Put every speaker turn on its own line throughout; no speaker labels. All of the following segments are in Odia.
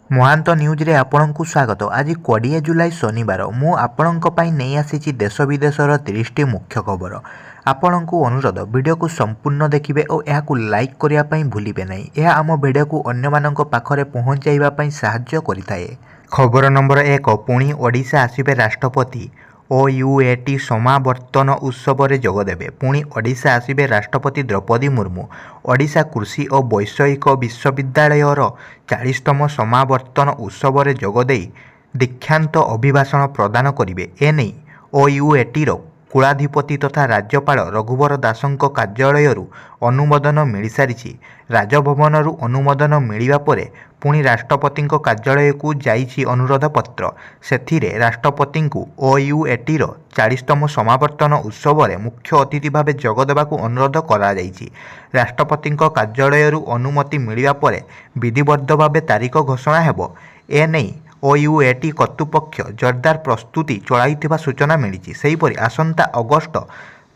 ମହାନ୍ତ ନ୍ୟୁଜ୍ରେ ଆପଣଙ୍କୁ ସ୍ୱାଗତ। ଆଜି 20 ଜୁଲାଇ ଶନିବାର। ମୁଁ ଆପଣଙ୍କ ପାଇଁ ନେଇ ଆସିଛି ଦେଶ ବିଦେଶର 30ଟି ମୁଖ୍ୟ ଖବର। ଆପଣଙ୍କୁ ଅନୁରୋଧ ଭିଡ଼ିଓକୁ ସମ୍ପୂର୍ଣ୍ଣ ଦେଖିବେ ଓ ଏହାକୁ ଲାଇକ୍ କରିବା ପାଇଁ ଭୁଲିବେ ନାହିଁ। ଏହା ଆମ ଭିଡ଼ିଓକୁ ଅନ୍ୟମାନଙ୍କ ପାଖରେ ପହଞ୍ଚାଇବା ପାଇଁ ସାହାଯ୍ୟ କରିଥାଏ। ଖବର ନମ୍ବର 1, ପୁଣି ଓଡ଼ିଶା ଆସିବେ ରାଷ୍ଟ୍ରପତି। OUAT ସମାବର୍ତ୍ତନ ଉତ୍ସବରେ ଯୋଗଦେବେ। ପୁଣି ଓଡ଼ିଶା ଆସିବେ ରାଷ୍ଟ୍ରପତି ଦ୍ରୌପଦୀ ମୁର୍ମୁ। ଓଡ଼ିଶା କୃଷି ଓ ବୈଷୟିକ ବିଶ୍ୱବିଦ୍ୟାଳୟର 40ତମ ସମାବର୍ତ୍ତନ ଉତ୍ସବରେ ଯୋଗଦେଇ ଦୀକ୍ଷାନ୍ତ ଅଭିଭାଷଣ ପ୍ରଦାନ କରିବେ। ଏନେଇ OUATର କୁଳାଧିପତି ତଥା ରାଜ୍ୟପାଳ ରଘୁବର ଦାସଙ୍କ କାର୍ଯ୍ୟାଳୟରୁ ଅନୁମୋଦନ ମିଳିସାରିଛି। ରାଜଭବନରୁ ଅନୁମୋଦନ ମିଳିବା ପରେ ପୁଣି ରାଷ୍ଟ୍ରପତିଙ୍କ କାର୍ଯ୍ୟାଳୟକୁ ଯାଇଛି ଅନୁରୋଧ ପତ୍ର। ସେଥିରେ ରାଷ୍ଟ୍ରପତିଙ୍କୁ OUATର 40ତମ ସମାବର୍ତ୍ତନ ଉତ୍ସବରେ ମୁଖ୍ୟ ଅତିଥି ଭାବେ ଯୋଗଦେବାକୁ ଅନୁରୋଧ କରାଯାଇଛି। ରାଷ୍ଟ୍ରପତିଙ୍କ କାର୍ଯ୍ୟାଳୟରୁ ଅନୁମତି ମିଳିବା ପରେ ବିଧିବଦ୍ଧ ଭାବେ ତାରିଖ ଘୋଷଣା ହେବ। ଏନେଇ OUAT କର୍ତ୍ତୃପକ୍ଷ ଜୋରଦାର ପ୍ରସ୍ତୁତି ଚଳାଇଥିବା ସୂଚନା ମିଳିଛି। ସେହିପରି ଆସନ୍ତା ଅଗଷ୍ଟ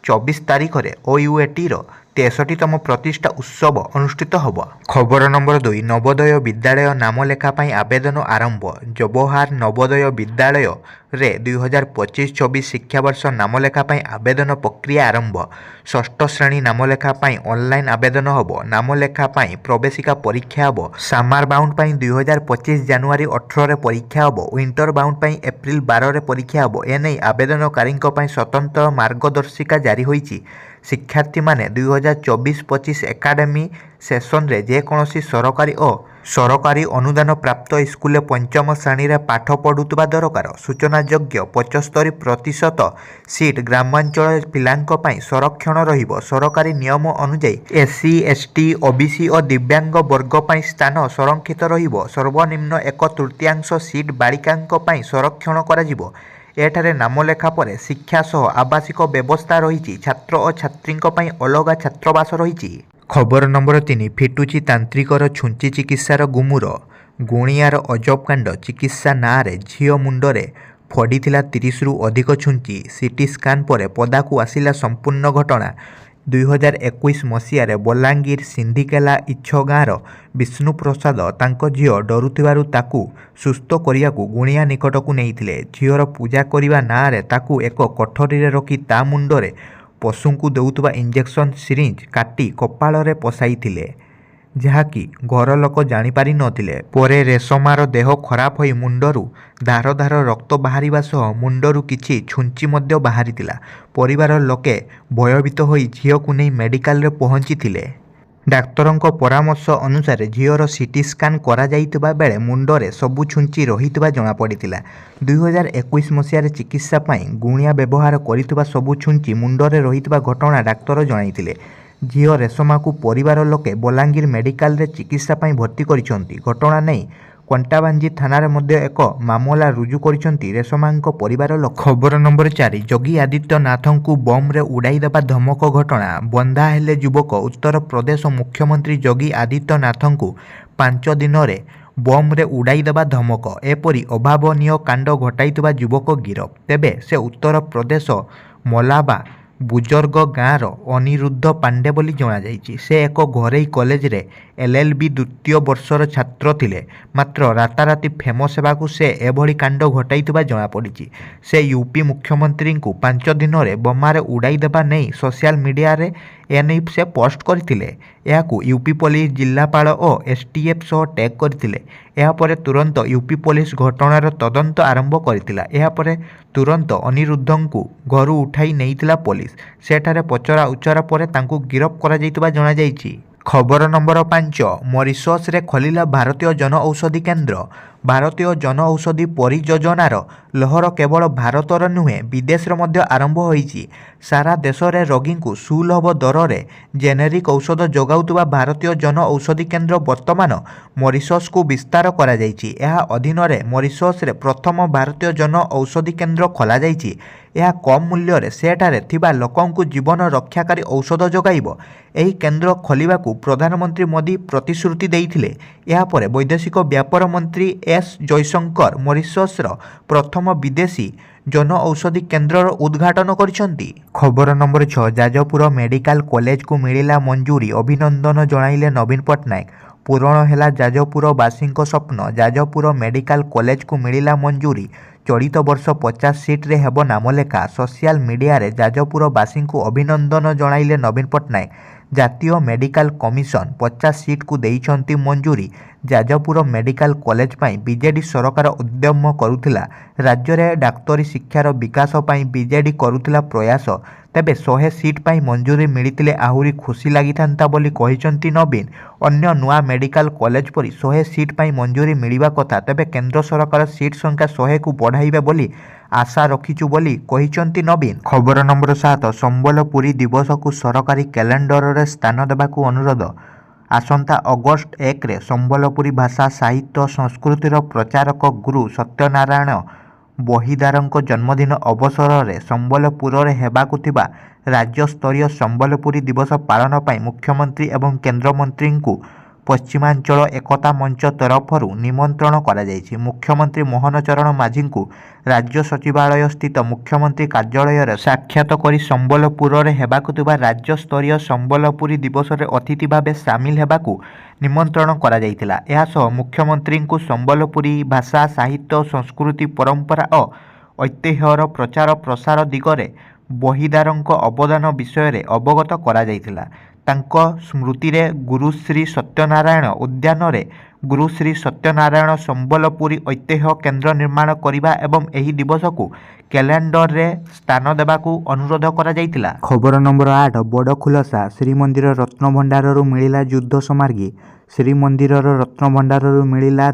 24 ତାରିଖରେ OUATର 63ତମ ପ୍ରତିଷ୍ଠା ଉତ୍ସବ ଅନୁଷ୍ଠିତ ହେବ। ଖବର ନମ୍ବର 2, ନବୋଦୟ ବିଦ୍ୟାଳୟ ନାମଲେଖା ପାଇଁ ଆବେଦନ ଆରମ୍ଭ। ଜବାହର ନବୋଦୟ ବିଦ୍ୟାଳୟରେ 2025-26 ଶିକ୍ଷାବର୍ଷ ନାମଲେଖା ପାଇଁ ଆବେଦନ ପ୍ରକ୍ରିୟା ଆରମ୍ଭ। ଷଷ୍ଠ ଶ୍ରେଣୀ ନାମଲେଖା ପାଇଁ ଅନଲାଇନ୍ ଆବେଦନ ହେବ। ନାମଲେଖା ପାଇଁ ପ୍ରବେଶିକା ପରୀକ୍ଷା ହେବ। ସାମାର ବାଉଣ୍ଡ ପାଇଁ 2025 ଜାନୁଆରୀ 18ରେ ପରୀକ୍ଷା ହେବ। ୱିଣ୍ଟର ବାଉଣ୍ଡ ପାଇଁ ଏପ୍ରିଲ 12ରେ ପରୀକ୍ଷା ହେବ। ଏନେଇ ଆବେଦନକାରୀଙ୍କ ପାଇଁ ସ୍ୱତନ୍ତ୍ର ମାର୍ଗଦର୍ଶିକା ଜାରି ହୋଇଛି। ଶିକ୍ଷାର୍ଥୀମାନେ 2024-25 ଏକାଡେମିକ୍ ସେସନରେ ଯେକୌଣସି ସରକାରୀ ଓ ସରକାରୀ ଅନୁଦାନ ପ୍ରାପ୍ତ ସ୍କୁଲରେ ପଞ୍ଚମ ଶ୍ରେଣୀରେ ପାଠ ପଢୁଥିବା ଦରକାର। ସୂଚନାଯୋଗ୍ୟ 75% ସିଟ୍ ଗ୍ରାମାଞ୍ଚଳ ପିଲାଙ୍କ ପାଇଁ ସଂରକ୍ଷଣ ରହିବ। ସରକାରୀ ନିୟମ ଅନୁଯାୟୀ SC, ST, OBC ଓ ଦିବ୍ୟାଙ୍ଗ ବର୍ଗ ପାଇଁ ସ୍ଥାନ ସଂରକ୍ଷିତ ରହିବ। ସର୍ବନିମ୍ନ 1/3 ସିଟ୍ ବାଳିକାଙ୍କ ପାଇଁ ସଂରକ୍ଷଣ କରାଯିବ। ଏଠାରେ ନାମଲେଖା ପରେ ଶିକ୍ଷା ସହ ଆବାସିକ ବ୍ୟବସ୍ଥା ରହିଛି। ଛାତ୍ର ଓ ଛାତ୍ରୀଙ୍କ ପାଇଁ ଅଲଗା ଛାତ୍ରାବାସ ରହିଛି। ଖବର ନମ୍ବର 3, ଫିଟୁଛି ତାନ୍ତ୍ରିକର ଛୁଞ୍ଚି ଚିକିତ୍ସାର ଗୁମୁର। ଗୁଣିଆର ଅଜବ କାଣ୍ଡ। ଚିକିତ୍ସା ନାଁରେ ଝିଅ ମୁଣ୍ଡରେ ଫୋଡ଼ିଥିଲା 30ରୁ ଅଧିକ ଛୁଞ୍ଚି। ସିଟି ସ୍କାନ ପରେ ପଦାକୁ ଆସିଲା ସମ୍ପୂର୍ଣ୍ଣ ଘଟଣା। 2021 ମସିହାରେ ବଲାଙ୍ଗୀର ସିନ୍ଧିକେଲା ଇଛ ଗାଁର ବିଷ୍ଣୁପ୍ରସାଦ ତାଙ୍କ ଝିଅ ଡରୁଥିବାରୁ ତାକୁ ସୁସ୍ଥ କରିବାକୁ ଗୁଣିଆ ନିକଟକୁ ନେଇଥିଲେ। ଝିଅର ପୂଜା କରିବା ନାଁରେ ତାକୁ ଏକ କୋଠରୀରେ ରଖି ତା ମୁଣ୍ଡରେ ପଶୁଙ୍କୁ ଦେଉଥିବା ଇଞ୍ଜେକ୍ସନ ସିରିଞ୍ଜ କାଟି କପାଳରେ ପଶାଇଥିଲେ, ଯାହାକି ଘର ଲୋକ ଜାଣିପାରି ନଥିଲେ। ପରେ ରେଶମାର ଦେହ ଖରାପ ହୋଇ ମୁଣ୍ଡରୁ ଧାର ଧାର ରକ୍ତ ବାହାରିବା ସହ ମୁଣ୍ଡରୁ କିଛି ଛୁଞ୍ଚି ମଧ୍ୟ ବାହାରିଥିଲା। ପରିବାର ଲୋକେ ଭୟଭୀତ ହୋଇ ଝିଅକୁ ନେଇ ମେଡିକାଲରେ ପହଞ୍ଚିଥିଲେ। ଡାକ୍ତରଙ୍କ ପରାମର୍ଶ ଅନୁସାରେ ଝିଅର ସିଟି ସ୍କାନ କରାଯାଇଥିବା ବେଳେ ମୁଣ୍ଡରେ ସବୁ ଛୁଞ୍ଚି ରହିଥିବା ଜଣାପଡ଼ିଥିଲା। 2021 ମସିହାରେ ଚିକିତ୍ସା ପାଇଁ ଗୁଣିଆ ବ୍ୟବହାର କରିଥିବା ସବୁ ଛୁଞ୍ଚି ମୁଣ୍ଡରେ ରହିଥିବା ଘଟଣା ଡାକ୍ତର ଜଣାଇଥିଲେ। ଝିଅ ରେଶମାକୁ ପରିବାର ଲୋକେ ବଲାଙ୍ଗୀର ମେଡିକାଲରେ ଚିକିତ୍ସା ପାଇଁ ଭର୍ତ୍ତି କରିଛନ୍ତି। ଘଟଣା ନେଇ କଣ୍ଟାବାଞ୍ଜି ଥାନାରେ ମଧ୍ୟ ଏକ ମାମଲା ରୁଜୁ କରିଛନ୍ତି ରେଶମାଙ୍କ ପରିବାର ଲୋକ। ଖବର ନମ୍ବର 4, ଯୋଗୀ ଆଦିତ୍ୟନାଥଙ୍କୁ ବମ୍ରେ ଉଡ଼ାଇଦେବା ଧମକ ଘଟଣା। ବନ୍ଧା ହେଲେ ଯୁବକ। ଉତ୍ତରପ୍ରଦେଶ ମୁଖ୍ୟମନ୍ତ୍ରୀ ଯୋଗୀ ଆଦିତ୍ୟନାଥଙ୍କୁ 5 ଦିନରେ ବମ୍ରେ ଉଡ଼ାଇଦେବା ଧମକ। ଏପରି ଅଭାବନୀୟ କାଣ୍ଡ ଘଟାଇଥିବା ଯୁବକ ଗିରଫ। ତେବେ ସେ ଉତ୍ତରପ୍ରଦେଶ ମୋଲାବା ବୁଜର୍ଗ ଗାଁର ଅନିରୁଦ୍ଧ ପାଣ୍ଡେ ବୋଲି ଜଣାଯାଇଛି। ସେ ଏକ ଘରୋଇ କଲେଜରେ LLB ଦ୍ୱିତୀୟ ବର୍ଷର ଛାତ୍ର ଥିଲେ। ମାତ୍ର ରାତାରାତି ଫେମସ୍ ହେବାକୁ ସେ ଏଭଳି କାଣ୍ଡ ଘଟାଇଥିବା ଜଣାପଡ଼ିଛି। ସେ ୟୁପି ମୁଖ୍ୟମନ୍ତ୍ରୀଙ୍କୁ 5 ଦିନରେ ବୋମାରେ ଉଡ଼ାଇ ଦେବା ନେଇ ସୋସିଆଲ ମିଡ଼ିଆରେ ଏନେଇ ସେ ପୋଷ୍ଟ କରିଥିଲେ। ଏହାକୁ ୟୁପି ପୋଲିସ, ଜିଲ୍ଲାପାଳ ଓ STF ସହ ଟ୍ୟାଗ୍ କରିଥିଲେ। ଏହାପରେ ତୁରନ୍ତ ୟୁପି ପୋଲିସ ଘଟଣାର ତଦନ୍ତ ଆରମ୍ଭ କରିଥିଲା। ଏହାପରେ ତୁରନ୍ତ ଅନିରୁଦ୍ଧଙ୍କୁ ଘରୁ ଉଠାଇ ନେଇଥିଲା ପୋଲିସ। ସେଠାରେ ପଚରା ଉଚରା ପରେ ତାଙ୍କୁ ଗିରଫ କରାଯାଇଥିବା ଜଣାଯାଇଛି। ଖବର ନମ୍ବର 5, ମରିସସରେ ଖୋଲିଲା ଭାରତୀୟ ଜନଔଷଧି କେନ୍ଦ୍ର। ଭାରତୀୟ ଜନଔଷଧି ପରିଯୋଜନାର ଲହର କେବଳ ଭାରତର ନୁହେଁ, ବିଦେଶରେ ମଧ୍ୟ ଆରମ୍ଭ ହୋଇଛି। ସାରା ଦେଶରେ ରୋଗୀଙ୍କୁ ସୁଲଭ ଦରରେ ଜେନେରିକ୍ ଔଷଧ ଯୋଗାଉଥିବା ଭାରତୀୟ ଜନଔଷଧି କେନ୍ଦ୍ର ବର୍ତ୍ତମାନ ମରିସସକୁ ବିସ୍ତାର କରାଯାଇଛି। ଏହା ଅଧୀନରେ ମରିସସରେ ପ୍ରଥମ ଭାରତୀୟ ଜନଔଷଧି କେନ୍ଦ୍ର ଖୋଲାଯାଇଛି। ଏହା କମ୍ ମୂଲ୍ୟରେ ସେଠାରେ ଥିବା ଲୋକଙ୍କୁ ଜୀବନ ରକ୍ଷାକାରୀ ଔଷଧ ଯୋଗାଇବ। ଏହି କେନ୍ଦ୍ର ଖୋଲିବାକୁ ପ୍ରଧାନମନ୍ତ୍ରୀ ମୋଦି ପ୍ରତିଶ୍ରୁତି ଦେଇଥିଲେ। ଏହାପରେ ବୈଦେଶିକ ବ୍ୟାପାର ମନ୍ତ୍ରୀ S ଜୟଶଙ୍କର ମରିସସର ପ୍ରଥମ ବିଦେଶୀ ଜନଔଷଧି କେନ୍ଦ୍ରର ଉଦ୍ଘାଟନ କରିଛନ୍ତି। ଖବର ନମ୍ବର 6, ଯାଜପୁର ମେଡିକାଲ କଲେଜକୁ ମିଳିଲା ମଞ୍ଜୁରୀ। ଅଭିନନ୍ଦନ ଜଣାଇଲେ ନବୀନ ପଟ୍ଟନାୟକ। ପୂରଣ ହେଲା ଯାଜପୁରବାସୀଙ୍କ ସ୍ୱପ୍ନ। ଯାଜପୁର ମେଡିକାଲ କଲେଜକୁ ମିଳିଲା ମଞ୍ଜୁରୀ। ଚଳିତ ବର୍ଷ 50 ସିଟ୍ରେ ହେବ ନାମଲେଖା। ସୋସିଆଲ ମିଡିଆରେ ଯାଜପୁରବାସୀଙ୍କୁ ଅଭିନନ୍ଦନ ଜଣାଇଲେ ନବୀନ ପଟ୍ଟନାୟକ। ଜାତୀୟ ମେଡିକାଲ କମିଶନ 50 ସିଟ୍କୁ ଦେଇଛନ୍ତି ମଞ୍ଜୁରୀ। ଯାଜପୁର ମେଡିକାଲ କଲେଜ ପାଇଁ ବିଜେଡି ସରକାର ଉଦ୍ୟମ କରୁଥିଲା। ରାଜ୍ୟରେ ଡାକ୍ତରୀ ଶିକ୍ଷାର ବିକାଶ ପାଇଁ ବିଜେଡି କରୁଥିଲା ପ୍ରୟାସ। ତେବେ 100 ସିଟ୍ ପାଇଁ ମଞ୍ଜୁରୀ ମିଳିଥିଲେ ଆହୁରି ଖୁସି ଲାଗିଥାନ୍ତା ବୋଲି କହିଛନ୍ତି ନବୀନ। ଅନ୍ୟ ନୂଆ ମେଡିକାଲ କଲେଜ ପରି 100 ସିଟ୍ ପାଇଁ ମଞ୍ଜୁରୀ ମିଳିବା କଥା। ତେବେ କେନ୍ଦ୍ର ସରକାର ସିଟ୍ ସଂଖ୍ୟା 100କୁ ବଢ଼ାଇବେ ବୋଲି ଆଶା ରଖିଛୁ ବୋଲି କହିଛନ୍ତି ନବୀନ। ଖବର ନମ୍ବର 7 ସମ୍ବଲପୁରୀ ଦିବସକୁ ସରକାରୀ କ୍ୟାଲେଣ୍ଡରରେ ସ୍ଥାନ ଦେବାକୁ ଅନୁରୋଧ। ଆସନ୍ତା ଅଗଷ୍ଟ 1ରେ ସମ୍ବଲପୁରୀ ଭାଷା ସାହିତ୍ୟ ସଂସ୍କୃତିର ପ୍ରଚାରକ ଗୁରୁ ସତ୍ୟନାରାୟଣ ବହିଦାରଙ୍କ ଜନ୍ମଦିନ ଅବସରରେ ସମ୍ବଲପୁରରେ ହେବାକୁ ଥିବା ରାଜ୍ୟସ୍ତରୀୟ ସମ୍ବଲପୁରୀ ଦିବସ ପାଳନ ପାଇଁ ମୁଖ୍ୟମନ୍ତ୍ରୀ ଏବଂ କେନ୍ଦ୍ରମନ୍ତ୍ରୀଙ୍କୁ ପଶ୍ଚିମାଞ୍ଚଳ ଏକତା ମଞ୍ଚ ତରଫରୁ ନିମନ୍ତ୍ରଣ କରାଯାଇଛି। ମୁଖ୍ୟମନ୍ତ୍ରୀ ମୋହନ ଚରଣ ମାଝୀଙ୍କୁ ରାଜ୍ୟ ସଚିବାଳୟ ସ୍ଥିତ ମୁଖ୍ୟମନ୍ତ୍ରୀ କାର୍ଯ୍ୟାଳୟରେ ସାକ୍ଷାତ କରି ସମ୍ବଲପୁରରେ ହେବାକୁ ଥିବା ରାଜ୍ୟସ୍ତରୀୟ ସମ୍ବଲପୁରୀ ଦିବସରେ ଅତିଥି ଭାବେ ସାମିଲ ହେବାକୁ ନିମନ୍ତ୍ରଣ କରାଯାଇଥିଲା। ଏହାସହ ମୁଖ୍ୟମନ୍ତ୍ରୀଙ୍କୁ ସମ୍ବଲପୁରୀ ଭାଷା ସାହିତ୍ୟ ସଂସ୍କୃତି ପରମ୍ପରା ଓ ଐତିହ୍ୟର ପ୍ରଚାର ପ୍ରସାର ଦିଗରେ ବହିଦାରଙ୍କ ଅବଦାନ ବିଷୟରେ ଅବଗତ କରାଯାଇଥିଲା। ତାଙ୍କ ସ୍ମୃତିରେ ଗୁରୁଶ୍ରୀ ସତ୍ୟନାରାୟଣ ଉଦ୍ୟାନରେ ଗୁରୁଶ୍ରୀ ସତ୍ୟନାରାୟଣ ସମ୍ବଲପୁରୀ ଐତିହ୍ୟ କେନ୍ଦ୍ର ନିର୍ମାଣ କରିବା ଏବଂ ଏହି ଦିବସକୁ କ୍ୟାଲେଣ୍ଡରରେ ସ୍ଥାନ ଦେବାକୁ ଅନୁରୋଧ କରାଯାଇଥିଲା। ଖବର ନମ୍ବର 8 ବଡ଼ ଖୁଲସା। ଶ୍ରୀମନ୍ଦିର ରତ୍ନଭଣ୍ଡାରରୁ ମିଳିଲା ଯୁଦ୍ଧ ସମାର୍ଗୀ। ଶ୍ରୀମନ୍ଦିରର ରତ୍ନଭଣ୍ଡାରରୁ ମିଳିଲା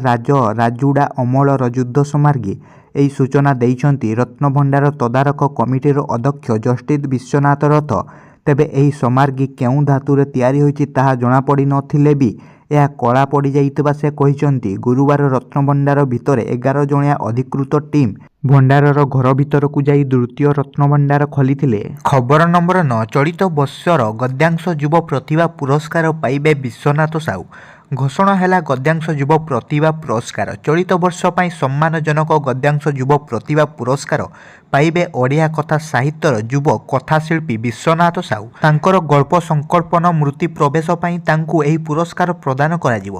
ରାଜୁଡ଼ା ଅମଳର ଯୁଦ୍ଧ ସମାର୍ଗୀ। ଏହି ସୂଚନା ଦେଇଛନ୍ତି ରତ୍ନଭଣ୍ଡାର ତଦାରଖ କମିଟିର ଅଧ୍ୟକ୍ଷ ଜଷ୍ଟିସ୍ ବିଶ୍ୱନାଥ ରଥ। ତେବେ ଏହି ସମାର୍ଗୀ କେଉଁ ଧାତୁରେ ତିଆରି ହୋଇଛି ତାହା ଜଣାପଡ଼ିନଥିଲେ ବି ଏହା କଳା ପଡ଼ିଯାଇଥିବା ସେ କହିଛନ୍ତି। ଗୁରୁବାର ରତ୍ନଭଣ୍ଡାର ଭିତରେ 11 ଜଣିଆ ଅଧିକୃତ ଟିମ୍ ଭଣ୍ଡାରର ଘର ଭିତରକୁ ଯାଇ ଦ୍ୱିତୀୟ ରତ୍ନଭଣ୍ଡାର ଖୋଲିଥିଲେ। ଖବର ନମ୍ବର 9 ଚଳିତ ବର୍ଷର ଗଦ୍ୟାଂଶ ଯୁବ ପ୍ରତିଭା ପୁରସ୍କାର ପାଇବେ ବିଶ୍ୱନାଥ ସାହୁ। ଘୋଷଣା ହେଲା ଗଦ୍ୟାଂଶ ଯୁବ ପ୍ରତିଭା ପୁରସ୍କାର। ଚଳିତ ବର୍ଷ ପାଇଁ ସମ୍ମାନଜନକ ଗଦ୍ୟାଂଶ ଯୁବ ପ୍ରତିଭା ପୁରସ୍କାର ପାଇବେ ଓଡ଼ିଆ କଥା ସାହିତ୍ୟର ଯୁବ କଥାଶିଳ୍ପୀ ବିଶ୍ୱନାଥ ସାହୁ। ତାଙ୍କର ଗଳ୍ପ ସଂକଳ୍ପନ ମୂର୍ତ୍ତି ପ୍ରବେଶ ପାଇଁ ତାଙ୍କୁ ଏହି ପୁରସ୍କାର ପ୍ରଦାନ କରାଯିବ।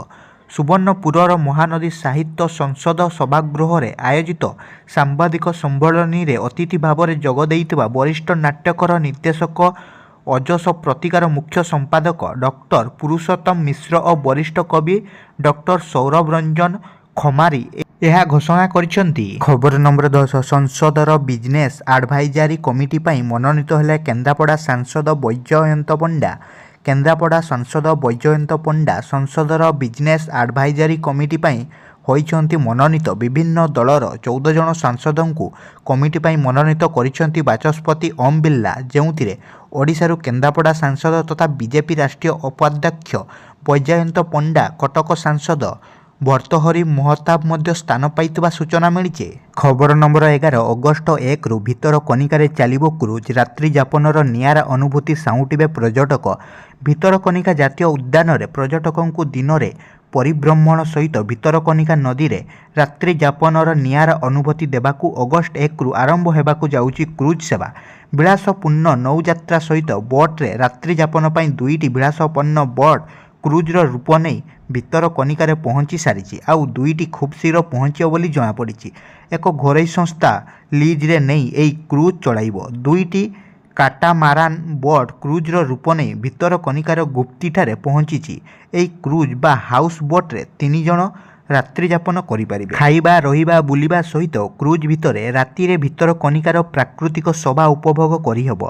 ସୁବର୍ଣ୍ଣପୁରର ମହାନଦୀ ସାହିତ୍ୟ ସଂସଦ ସଭାଗୃହରେ ଆୟୋଜିତ ସାମ୍ବାଦିକ ସମ୍ମିଳନୀରେ ଅତିଥି ଭାବରେ ଯୋଗ ଦେଇଥିବା ବରିଷ୍ଠ ନାଟ୍ୟକାର ନିର୍ଦ୍ଦେଶକ ଅଜସ ପତ୍ରିକାର ମୁଖ୍ୟ ସମ୍ପାଦକ ଡକ୍ଟର ପୁରୁଷୋତ୍ତମ ମିଶ୍ର ଓ ବରିଷ୍ଠ କବି ଡକ୍ଟର ସୌରଭ ରଞ୍ଜନ ଖମାରୀ ଏହା ଘୋଷଣା କରିଛନ୍ତି। ଖବର ନମ୍ବର 10 ସଂସଦର ବିଜନେସ୍ ଆଡଭାଇଜାରୀ କମିଟି ପାଇଁ ମନୋନୀତ ହେଲେ କେନ୍ଦ୍ରାପଡ଼ା ସାଂସଦ ବୈଜୟନ୍ତ ପଣ୍ଡା। କେନ୍ଦ୍ରାପଡ଼ା ସାଂସଦ ବୈଜୟନ୍ତ ପଣ୍ଡା ସଂସଦର ବିଜନେସ୍ ଆଡଭାଇଜାରୀ କମିଟି ପାଇଁ ହୋଇଛନ୍ତି ମନୋନୀତ। ବିଭିନ୍ନ ଦଳର 14 ଜଣ ସାଂସଦଙ୍କୁ କମିଟି ପାଇଁ ମନୋନୀତ କରିଛନ୍ତି ବାଚସ୍ପତି ଓମ୍ ବିର୍ଲା, ଯେଉଁଥିରେ ଓଡ଼ିଶାରୁ କେନ୍ଦ୍ରାପଡ଼ା ସାଂସଦ ତଥା ବିଜେପି ରାଷ୍ଟ୍ରୀୟ ଉପାଧ୍ୟକ୍ଷ ବୈଜୟନ୍ତ ପଣ୍ଡା, କଟକ ସାଂସଦ ଭର୍ତ୍ତହରି ମହତାବ ମଧ୍ୟ ସ୍ଥାନ ପାଇଥିବା ସୂଚନା ମିଳିଛି। ଖବର ନମ୍ବର 11 ଅଗଷ୍ଟ 1ରୁ ଭିତରକନିକାରେ ଚାଲିବ କ୍ରୁଜ୍। ରାତ୍ରି ଯାପନର ନିଆରା ଅନୁଭୂତି ସାଉଁଟିବେ ପର୍ଯ୍ୟଟକ। ଭିତରକନିକା ଜାତୀୟ ଉଦ୍ୟାନରେ ପର୍ଯ୍ୟଟକଙ୍କୁ ଦିନରେ ପରିଭ୍ରମଣ ସହିତ ଭିତରକନିକା ନଦୀରେ ରାତ୍ରି ଯାପନର ନିଆରା ଅନୁଭୂତି ଦେବାକୁ ଅଗଷ୍ଟ 1ରୁ ଆରମ୍ଭ ହେବାକୁ ଯାଉଛି କ୍ରୁଜ୍ ସେବା। ବିଳାସପୂର୍ଣ୍ଣ ନୌଯାତ୍ରା ସହିତ ବୋଟ୍ରେ ରାତ୍ରି ଯାପନ ପାଇଁ 2ଟି ବିଳାସପୂର୍ଣ୍ଣ ବୋଟ୍ କ୍ରୁଜ୍ର ରୂପ ନେଇ ଭିତରକନିକାରେ ପହଞ୍ଚି ସାରିଛି। ଆଉ 2ଟି ଖୁବ୍ ଶୀଘ୍ର ପହଞ୍ଚିବ ବୋଲି ଜଣାପଡ଼ିଛି। ଏକ ଘରୋଇ ସଂସ୍ଥା ଲିଜ୍ରେ ନେଇ ଏହି କ୍ରୁଜ୍ ଚଳାଇବ। 2ଟି କାଟାମାରାନ୍ ବୋଟ୍ କ୍ରୁଜ୍ର ରୂପ ନେଇ ଭିତରକନିକାର ଗୁପ୍ତିଠାରେ ପହଞ୍ଚିଛି। ଏହି କ୍ରୁଜ୍ ବା ହାଉସ୍ ବୋଟ୍ରେ 3 ଜଣ ରାତ୍ରି ଯାପନ କରିପାରିବେ। ଖାଇବା ରହିବା ବୁଲିବା ସହିତ କ୍ରୁଜ୍ ଭିତରେ ରାତିରେ ଭିତରକନିକାର ପ୍ରାକୃତିକ ଶୋଭା ଉପଭୋଗ କରିହେବ।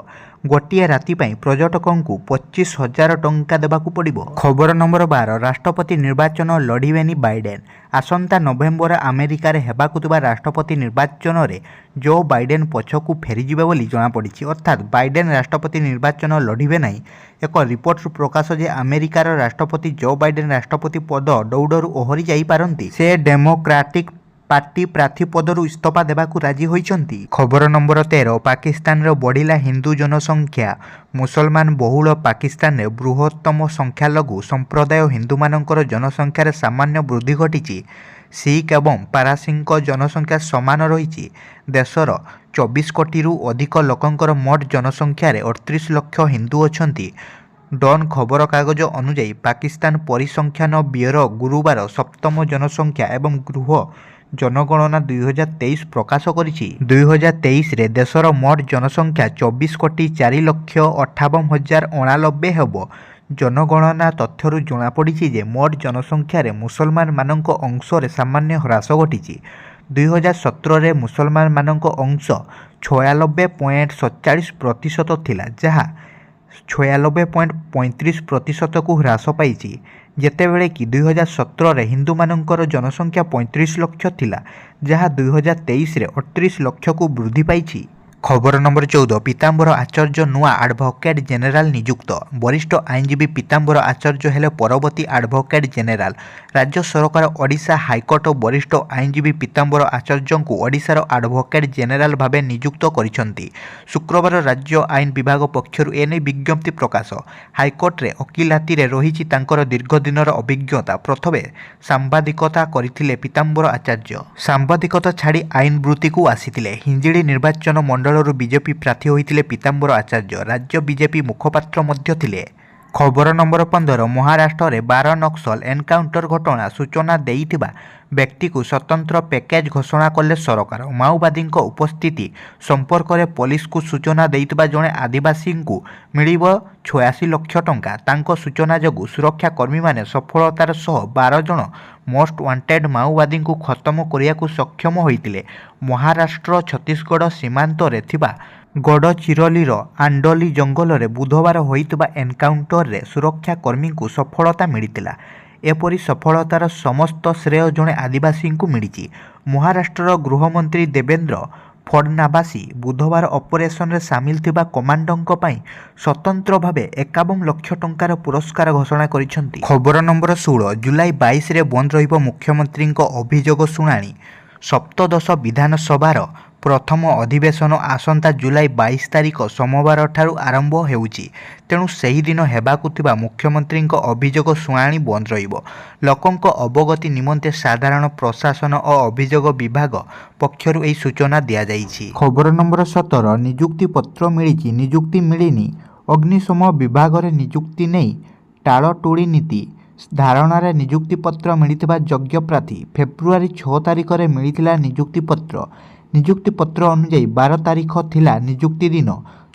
ଗୋଟିଏ ରାତି ପାଇଁ ପର୍ଯ୍ୟଟକଙ୍କୁ 25,000 ଟଙ୍କା ଦେବାକୁ ପଡ଼ିବ। ଖବର ନମ୍ବର 12 ରାଷ୍ଟ୍ରପତି ନିର୍ବାଚନ ଲଢ଼ିବେନି ବାଇଡେନ୍। ଆସନ୍ତା ନଭେମ୍ବର ଆମେରିକାରେ ହେବାକୁ ଥିବା ରାଷ୍ଟ୍ରପତି ନିର୍ବାଚନରେ ଜୋ ବାଇଡେନ୍ ପଛକୁ ଫେରିଯିବେ ବୋଲି ଜଣାପଡ଼ିଛି। ଅର୍ଥାତ୍ ବାଇଡେନ୍ ରାଷ୍ଟ୍ରପତି ନିର୍ବାଚନ ଲଢ଼ିବେ ନାହିଁ। ଏକ ରିପୋର୍ଟରୁ ପ୍ରକାଶ ଯେ ଆମେରିକାର ରାଷ୍ଟ୍ରପତି ଜୋ ବାଇଡେନ୍ ରାଷ୍ଟ୍ରପତି ପଦ ଦୌଡ଼ରୁ ଓହରି ଯାଇପାରନ୍ତି। ସେ ଡେମୋକ୍ରାଟିକ୍ ପାର୍ଟି ପ୍ରାର୍ଥୀ ପଦରୁ ଇସ୍ତଫା ଦେବାକୁ ରାଜି ହୋଇଛନ୍ତି। ଖବର ନମ୍ବର 13 ପାକିସ୍ତାନରେ ବଢ଼ିଲା ହିନ୍ଦୁ ଜନସଂଖ୍ୟା। ମୁସଲମାନ ବହୁଳ ପାକିସ୍ତାନରେ ବୃହତ୍ତମ ସଂଖ୍ୟାଲଘୁ ସମ୍ପ୍ରଦାୟ ହିନ୍ଦୁମାନଙ୍କର ଜନସଂଖ୍ୟାରେ ସାମାନ୍ୟ ବୃଦ୍ଧି ଘଟିଛି। ଶିଖ୍ ଏବଂ ପାରସୀଙ୍କ ଜନସଂଖ୍ୟା ସମାନ ରହିଛି। ଦେଶର 24 କୋଟିରୁ ଅଧିକ ଲୋକଙ୍କର ମୋଟ ଜନସଂଖ୍ୟାରେ 38 ଲକ୍ଷ ହିନ୍ଦୁ ଅଛନ୍ତି। ଡନ୍ ଖବରକାଗଜ ଅନୁଯାୟୀ ପାକିସ୍ତାନ ପରିସଂଖ୍ୟାନ ବ୍ୟୁରୋ ଗୁରୁବାର ସପ୍ତମ ଜନସଂଖ୍ୟା ଏବଂ ଗୃହ ଜନଗଣନା 2023 ପ୍ରକାଶ କରିଛି। 2023ରେ ଦେଶର ମୋଟ ଜନସଂଖ୍ୟା 24,04,58,089 ହେବ। ଜନଗଣନା ତଥ୍ୟରୁ ଜଣାପଡ଼ିଛି ଯେ ମୋଟ ଜନସଂଖ୍ୟାରେ ମୁସଲମାନମାନଙ୍କ ଅଂଶରେ ସାମାନ୍ୟ ହ୍ରାସ ଘଟିଛି। 2017ରେ ମୁସଲମାନମାନଙ୍କ ଅଂଶ 96.47% ଥିଲା, ଯାହା 96.35%କୁ ହ୍ରାସ ପାଇଛି, ଯେତେବେଳେ କି 2017ରେ ହିନ୍ଦୁମାନଙ୍କର ଜନସଂଖ୍ୟା 35 ଲକ୍ଷ ଥିଲା, ଯାହା 2023ରେ 38 ଲକ୍ଷକୁ ବୃଦ୍ଧି ପାଇଛି। ଖବର ନମ୍ବର 14 ପୀତାମ୍ବର ଆଚାର୍ଯ୍ୟ ନୂଆ ଆଡଭୋକେଟ୍ ଜେନେରାଲ ନିଯୁକ୍ତ। ବରିଷ୍ଠ ଆଇନଜୀବୀ ପୀତାମ୍ବର ଆଚାର୍ଯ୍ୟ ହେଲେ ପରବର୍ତ୍ତୀ ଆଡଭୋକେଟ୍ ଜେନେରାଲ। ରାଜ୍ୟ ସରକାର ଓଡ଼ିଶା ହାଇକୋର୍ଟ ବରିଷ୍ଠ ଆଇନଜୀବୀ ପୀତାମ୍ବର ଆଚାର୍ଯ୍ୟଙ୍କୁ ଓଡ଼ିଶାର ଆଡଭୋକେଟ୍ ଜେନେରାଲ ଭାବେ ନିଯୁକ୍ତ କରିଛନ୍ତି। ଶୁକ୍ରବାର ରାଜ୍ୟ ଆଇନ ବିଭାଗ ପକ୍ଷରୁ ଏନେଇ ବିଜ୍ଞପ୍ତି ପ୍ରକାଶ। ହାଇକୋର୍ଟରେ ଓକିଲାତିରେ ରହିଛି ତାଙ୍କର ଦୀର୍ଘ ଦିନର ଅଭିଜ୍ଞତା। ପ୍ରଥମେ ସାମ୍ବାଦିକତା କରିଥିଲେ ପୀତାମ୍ବର ଆଚାର୍ଯ୍ୟ। ସାମ୍ବାଦିକତା ଛାଡ଼ି ଆଇନ ବୃତ୍ତିକୁ ଆସିଥିଲେ। ହିଞ୍ଜିଳି ନିର୍ବାଚନ ମଣ୍ଡଳରୁ ବିଜେପି ପ୍ରାର୍ଥୀ ହୋଇଥିଲେ ପୀତାମ୍ବର ଆଚାର୍ଯ୍ୟ। ରାଜ୍ୟ ବିଜେପି ମୁଖପାତ୍ର ମଧ୍ୟ ଥିଲେ। ଖବର ନମ୍ବର 15 ମହାରାଷ୍ଟ୍ରରେ 12 ନକ୍ସଲ ଏନକାଉଣ୍ଟର ଘଟଣା ସୂଚନା ଦେଇଥିବା ବ୍ୟକ୍ତିକୁ ସ୍ୱତନ୍ତ୍ର ପ୍ୟାକେଜ ଘୋଷଣା କଲେ ସରକାର। ମାଓବାଦୀଙ୍କ ଉପସ୍ଥିତି ସମ୍ପର୍କରେ ପୋଲିସକୁ ସୂଚନା ଦେଇଥିବା ଜଣେ ଆଦିବାସୀଙ୍କୁ ମିଳିବ 86 ଲକ୍ଷ ଟଙ୍କା। ତାଙ୍କ ସୂଚନା ଯୋଗୁଁ ସୁରକ୍ଷା କର୍ମୀମାନେ ସଫଳତାର ସହ 12 ଜଣ ମୋଷ୍ଟ ୱାଣ୍ଟେଡ୍ ମାଓବାଦୀଙ୍କୁ ଖତମ କରିବାକୁ ସକ୍ଷମ ହୋଇଥିଲେ। ମହାରାଷ୍ଟ୍ର ଛତିଶଗଡ଼ ସୀମାନ୍ତରେ ଥିବା ଗଡ଼ଚିରୋଲିର ଆଣ୍ଡୋଲି ଜଙ୍ଗଲରେ ବୁଧବାର ହୋଇଥିବା ଏନକାଉଣ୍ଟରରେ ସୁରକ୍ଷା କର୍ମୀଙ୍କୁ ସଫଳତା ମିଳିଥିଲା। ଏପରି ସଫଳତାର ସମସ୍ତ ଶ୍ରେୟ ଜଣେ ଆଦିବାସୀଙ୍କୁ ମିଳିଛି। ମହାରାଷ୍ଟ୍ରର ଗୃହମନ୍ତ୍ରୀ ଦେବେନ୍ଦ୍ର ଫଡନାବାସୀ ବୁଧବାର ଅପରେସନରେ ସାମିଲ ଥିବା କମାଣ୍ଡୋଙ୍କ ପାଇଁ ସ୍ୱତନ୍ତ୍ର ଭାବେ 51 ଲକ୍ଷ ଟଙ୍କାର ପୁରସ୍କାର ଘୋଷଣା କରିଛନ୍ତି। ଖବର ନମ୍ବର 16 ଜୁଲାଇ 22ରେ ବନ୍ଦ ରହିବ ମୁଖ୍ୟମନ୍ତ୍ରୀଙ୍କ ଅଭିଯୋଗ ଶୁଣାଣି। ସପ୍ତଦଶ ବିଧାନସଭାର ପ୍ରଥମ ଅଧିବେଶନ ଆସନ୍ତା ଜୁଲାଇ 22 ତାରିଖ ସୋମବାରଠାରୁ ଆରମ୍ଭ ହେଉଛି। ତେଣୁ ସେହିଦିନ ହେବାକୁ ଥିବା ମୁଖ୍ୟମନ୍ତ୍ରୀଙ୍କ ଅଭିଯୋଗ ଶୁଣାଣି ବନ୍ଦ ରହିବ। ଲୋକଙ୍କ ଅବଗତି ନିମନ୍ତେ ସାଧାରଣ ପ୍ରଶାସନ ଓ ଅଭିଯୋଗ ବିଭାଗ ପକ୍ଷରୁ ଏହି ସୂଚନା ଦିଆଯାଇଛି। ଖବର ନମ୍ବର 17 ନିଯୁକ୍ତି ପତ୍ର ମିଳିଛି, ନିଯୁକ୍ତି ମିଳିନି। ଅଗ୍ନିଶମ ବିଭାଗରେ ନିଯୁକ୍ତି ନେଇ ଟାଳଟୁଳି ନୀତି ଧାରଣାରେ ନିଯୁକ୍ତିପତ୍ର ମିଳିଥିବା ଯୋଗ୍ୟ ପ୍ରାର୍ଥୀ। ଫେବୃଆରୀ 6 ତାରିଖରେ ମିଳିଥିଲା ନିଯୁକ୍ତିପତ୍ର। ନିଯୁକ୍ତିପତ୍ର ଅନୁଯାୟୀ 12 ତାରିଖ ଥିଲା ନିଯୁକ୍ତି ଦିନ।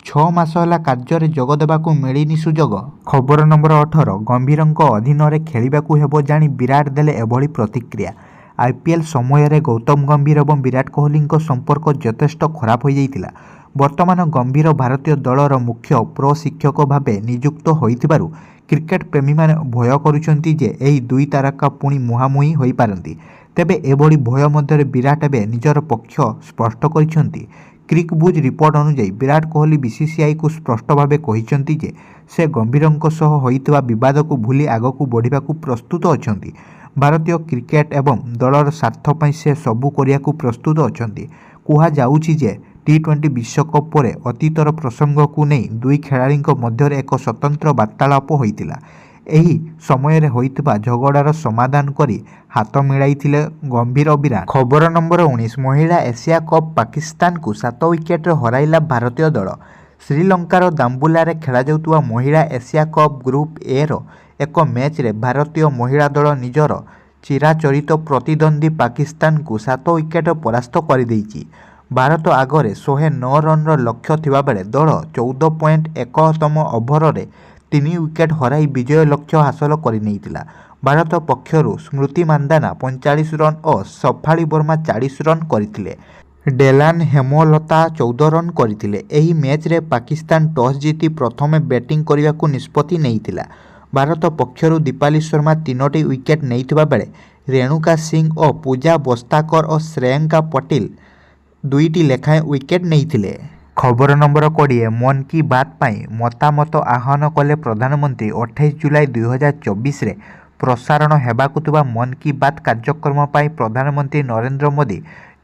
6 ମାସ ହେଲା କାର୍ଯ୍ୟରେ ଯୋଗ ଦେବାକୁ ମିଳିନି ସୁଯୋଗ। ଖବର ନମ୍ବର 18 ଗମ୍ଭୀରଙ୍କ ଅଧୀନରେ ଖେଳିବାକୁ ହେବ ଜାଣି ବିରାଟ ଦେଲେ ଏଭଳି ପ୍ରତିକ୍ରିୟା। ଆଇପିଏଲ୍ ସମୟରେ ଗୌତମ ଗମ୍ଭୀର ଏବଂ ବିରାଟ କୋହଲିଙ୍କ ସମ୍ପର୍କ ଯଥେଷ୍ଟ ଖରାପ ହୋଇଯାଇଥିଲା। ବର୍ତ୍ତମାନ ଗମ୍ଭୀର ଭାରତୀୟ ଦଳର ମୁଖ୍ୟ ପ୍ରଶିକ୍ଷକ ଭାବେ ନିଯୁକ୍ତ ହୋଇଥିବାରୁ କ୍ରିକେଟ ପ୍ରେମୀମାନେ ଭୟ କରୁଛନ୍ତି ଯେ ଏହି ଦୁଇ ତାରକା ପୁଣି ମୁହାଁମୁହିଁ ହୋଇପାରନ୍ତି। ତେବେ ଏଭଳି ଭୟ ମଧ୍ୟରେ ବିରାଟ ଏବେ ନିଜର ପକ୍ଷ ସ୍ପଷ୍ଟ କରିଛନ୍ତି। କ୍ରିକବୁଜ୍ ରିପୋର୍ଟ ଅନୁଯାୟୀ ବିରାଟ କୋହଲି ବିସିସିଆଇକୁ ସ୍ପଷ୍ଟ ଭାବେ କହିଛନ୍ତି ଯେ ସେ ଗମ୍ଭୀରଙ୍କ ସହ ହୋଇଥିବା ବିବାଦକୁ ଭୁଲି ଆଗକୁ ବଢ଼ିବାକୁ ପ୍ରସ୍ତୁତ ଅଛନ୍ତି। ଭାରତୀୟ କ୍ରିକେଟ ଏବଂ ଦଳର ସ୍ୱାର୍ଥ ପାଇଁ ସେ ସବୁ କରିବାକୁ ପ୍ରସ୍ତୁତ ଅଛନ୍ତି। କୁହାଯାଉଛି ଯେ ଟି20 ବିଶ୍ୱକପ୍ ପରେ ଅତୀତର ପ୍ରସଙ୍ଗକୁ ନେଇ ଦୁଇ ଖେଳାଳିଙ୍କ ମଧ୍ୟରେ ଏକ ସ୍ୱତନ୍ତ୍ର ବାର୍ତ୍ତାଳାପ ହୋଇଥିଲା। ଏହି ସମୟରେ ହୋଇଥିବା ଝଗଡ଼ାର ସମାଧାନ କରି ହାତ ମିଳାଇଥିଲେ ଗମ୍ଭୀର ଓ ବିରାଟ। ଖବର ନମ୍ବର 19 ମହିଳା ଏସିଆ କପ୍ ପାକିସ୍ତାନକୁ 7 ୱିକେଟରେ ହରାଇଲା ଭାରତୀୟ ଦଳ। ଶ୍ରୀଲଙ୍କାର ଦାମ୍ବୁଲାରେ ଖେଳାଯାଉଥିବା ମହିଳା ଏସିଆ କପ୍ ଗ୍ରୁପ୍ ଏ'ର ଏକ ମ୍ୟାଚ୍ରେ ଭାରତୀୟ ମହିଳା ଦଳ ନିଜର ଚିରାଚରିତ ପ୍ରତିଦ୍ୱନ୍ଦ୍ୱୀ ପାକିସ୍ତାନକୁ 7 ୱିକେଟରେ ପରାସ୍ତ କରିଦେଇଛି। ଭାରତ ଆଗରେ 109 ରନ୍ର ଲକ୍ଷ୍ୟ ଥିବାବେଳେ ଦଳ 14.1ତମ ଓଭରରେ 3 ୱିକେଟ ହରାଇ ବିଜୟ ଲକ୍ଷ୍ୟ ହାସଲ କରିନେଇଥିଲା। ଭାରତ ପକ୍ଷରୁ ସ୍ମୃତି ମାନ୍ଧାନା 45 ରନ୍ ଓ ଶଫାଳି ବର୍ମା 40 ରନ୍ କରିଥିଲେ। ଡେଲାନ ହେମଲତା 14 ରନ୍ କରିଥିଲେ। ଏହି ମ୍ୟାଚ୍ରେ ପାକିସ୍ତାନ ଟସ୍ ଜିତି ପ୍ରଥମେ ବ୍ୟାଟିଂ କରିବାକୁ ନିଷ୍ପତ୍ତି ନେଇଥିଲା। ଭାରତ ପକ୍ଷରୁ ଦୀପାଲି ଶର୍ମା 3ଟି ୱିକେଟ ନେଇଥିବା ବେଳେ ରେଣୁକା ସିଂ ଓ ପୂଜା ବସ୍ତାକର ଓ ଶ୍ରେୟଙ୍କା ପଟିଲ 2ଟି ଲେଖାଏଁ ୱିକେଟ ନେଇଥିଲେ। ଖବର ନମ୍ବର 20 ମନ୍ କି ବାତ୍ ପାଇଁ ମତାମତ ଆହ୍ୱାନ କଲେ ପ୍ରଧାନମନ୍ତ୍ରୀ। 28 ଜୁଲାଇ 2024ରେ ପ୍ରସାରଣ ହେବାକୁ ଥିବା ମନ୍ କି ବାତ୍ କାର୍ଯ୍ୟକ୍ରମ ପାଇଁ ପ୍ରଧାନମନ୍ତ୍ରୀ ନରେନ୍ଦ୍ର ମୋଦି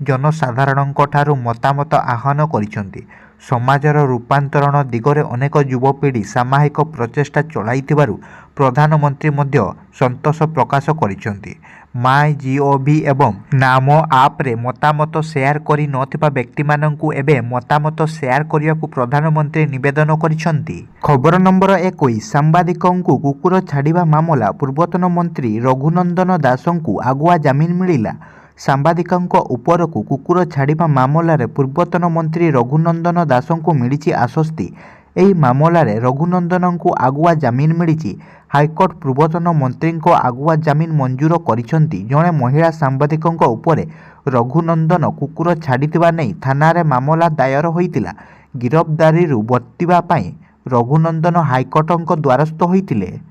ଜନସାଧାରଣଙ୍କଠାରୁ ମତାମତ ଆହ୍ୱାନ କରିଛନ୍ତି। ସମାଜର ରୂପାନ୍ତରଣ ଦିଗରେ ଅନେକ ଯୁବପିଢ଼ି ସାମୂହିକ ପ୍ରଚେଷ୍ଟା ଚଳାଇଥିବାରୁ ପ୍ରଧାନମନ୍ତ୍ରୀ ମଧ୍ୟ ସନ୍ତୋଷ ପ୍ରକାଶ କରିଛନ୍ତି। MyGov ଏବଂ ନାମୋ ଆପ୍ରେ ମତାମତ ସେୟାର କରି ନଥିବା ବ୍ୟକ୍ତିମାନଙ୍କୁ ଏବେ ମତାମତ ସେୟାର କରିବାକୁ ପ୍ରଧାନମନ୍ତ୍ରୀ ନିବେଦନ କରିଛନ୍ତି। ଖବର ନମ୍ବର 21 ସାମ୍ବାଦିକଙ୍କୁ କୁକୁର ଛାଡ଼ିବା ମାମଲା ପୂର୍ବତନ ମନ୍ତ୍ରୀ ରଘୁନନ୍ଦନ ଦାସଙ୍କୁ ଆଗୁଆ ଜାମିନ ମିଳିଲା। ସାମ୍ବାଦିକଙ୍କ ଉପରକୁ କୁକୁର ଛାଡ଼ିବା ମାମଲାରେ ପୂର୍ବତନ ମନ୍ତ୍ରୀ ରଘୁନନ୍ଦନ ଦାସଙ୍କୁ ମିଳିଛି ଆଶ୍ୱସ୍ତି। ଏହି ମାମଲାରେ ରଘୁନନ୍ଦନଙ୍କୁ ଆଗୁଆ ଜାମିନ ମିଳିଛି। ହାଇକୋର୍ଟ ପୂର୍ବତନ ମନ୍ତ୍ରୀଙ୍କ ଆଗୁଆ ଜାମିନ ମଞ୍ଜୁର କରିଛନ୍ତି। ଜଣେ ମହିଳା ସାମ୍ବାଦିକଙ୍କ ଉପରେ ରଘୁନନ୍ଦନ କୁକୁର ଛାଡ଼ିଥିବା ନେଇ ଥାନାରେ ମାମଲା ଦାୟର ହୋଇଥିଲା। ଗିରଫଦାରୀରୁ ବର୍ତ୍ତିବା ପାଇଁ ରଘୁନନ୍ଦନ ହାଇକୋର୍ଟଙ୍କ ଦ୍ୱାରସ୍ଥ ହୋଇଥିଲେ।